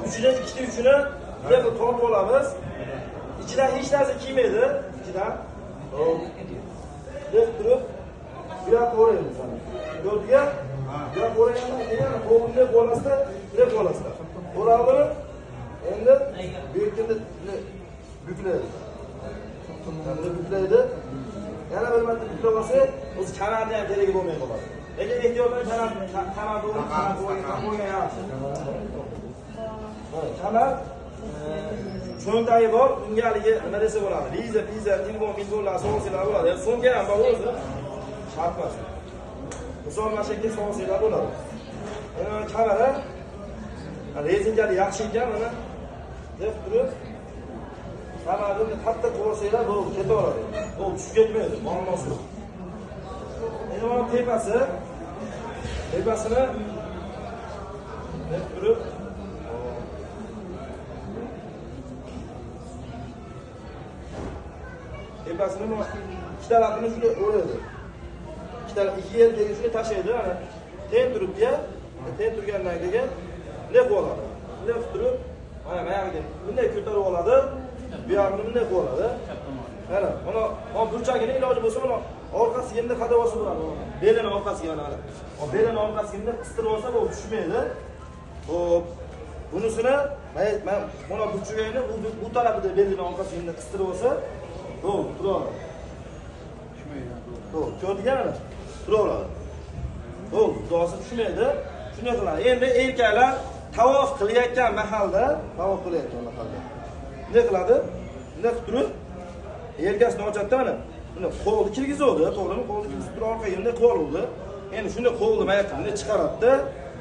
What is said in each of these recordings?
Uchidan ikkita uchini deb tortib olamiz. İchidan hech narsa kiymaydi. İchidan. Deb turib, bu yoqqa o'raymiz. Yo'lga, bu yoqqa o'ragandan keyin qo'lni qo'lasida, deb qolasida. O'ralib, endi bekini buklaydi. Buklaydi. Yana bir marta buklab olsa, o'zi kanalni ham terigi bo'lmay qoladi. Lekin ehtiyot bilan kanalni qo'ygan yaxshi. Kanal cho'ntagi bor, unga haligi nima desa bo'ladi? Liza, milbonlar, sovsilar bo'ladi. So'mga ham bor o'zi. Shart emas. Misol mashakka sovsilar bo'ladi. Mana kamera rezinkali yaxshi ekan, mana deb turib kamerani katta qo'ysanglar, bu ketaveradi. Bu tushib ketmaydi, muammosi yo'q. Endi mana tepasini deb turib tepasini ikki tarafini shunga o'raydi. Ikki yer keyin shuni tashlaydi, mana teng turibdi-ya, teng turgandan keyin ne bo'ladi? Bunday turib, mana mayog'iga bunday ko'tarib oladi, bu yog'ini bunday qo'yadi. Mana burchagini iloji bo'lsa, mana orqasiga endi qadavosi bo'ladi. Belini orqasiga mana. Belini orqasiga qistirib olsa, bu tushmaydi. Xo'p, bunisini mana burchagini bu tarafida belini orqasiga qistirib olsa, to'g'ri, turadi. To'g'ri, ko'rdingmi? Turaveradi. To'g'ri, duosi tushmaydi. Shunday qiladi. Endi erkaklar tavof qilayotgan mahalda ne qiladi? Bunday qilib turib, yelkasini ochadi mana. Buni qo'lni kirgizadi, to'g'rimi? Qo'lni kirgizib turib orqaga bunday qo'yadi. Endi shunday qo'lni mayaqqa bunday chiqaradi.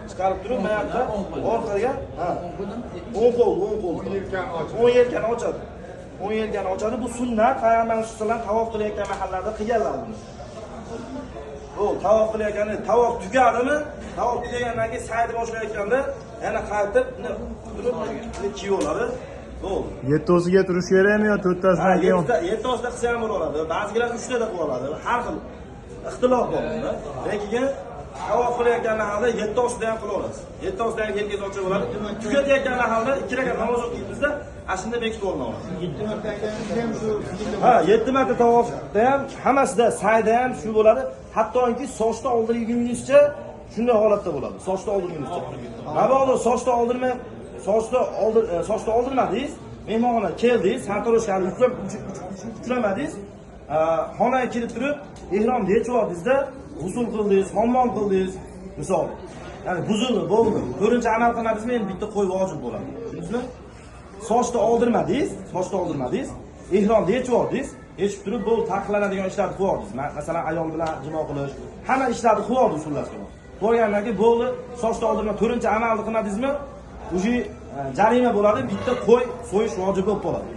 Chiqarib turib mayaqqa orqaga, o'ng yelkani ochadi. O'ng yelkani ochadi. Bu sunnat, Payg'ambar sollallohu tavof qilayotgan mahallarda qilganlar buni. Bu tavof qilayotganda tavof tugadimi? Tavof tugagandan keyin sayni boshlayotganda yana qaytib turib kiyib oladi. Bo'ldi. 7tasiga turish kerakmi yo 4tasidan keyin? 7tasida qilsa ham bo'ladi. Ba'zilar 3ta da qilib oladi. Har xil ixtilof bor bunda. Lekin tavof qilayotgan holda 7tasida ham qilib olasiz. 7tasida ham yelkangiz ochiq bo'ladi. Tugatayotgan holda 2 rakat namoz o'qiyapmizda, ashunda bekitib olamiz. 7 marta aytganingizda ham shu 7 marta tavofda ham, hammasida sayda ham shu bo'ladi. Hattoki sochni oldirguningizcha shunday holatda bo'ladi. Sochni oldirguningizcha. Mabodo sochni oldirmay, sochni oldirmadingiz, mehmonxonaga keldingiz, sartaroshlarni uchramadingiz, xonaga kirib turib, ehromni yechib oldingizda, g'usl qildingiz, hammom qildingiz, misol. Ya'ni buzildi, bo'ldi. Ko'rincha amal qilmadingizmi, endi bitta qo'y vojib bo'ladi. Tushundingizmi? Sochni oldirmadingiz, ehromni yechib oldingiz, yechib turib, bu taqiqlanadigan ishlarni qilib oldingiz. Masalan, ayol bilan jimo qilish, hamma ishlarni qilib oldingiz xullas. Bo'lgandan keyin bo'ldi, sochni oldirma, to'rinchi amalni qilmadingizmi? Uji jarima bo'ladi, bitta qo'y so'yish vojib bo'lib qoladi.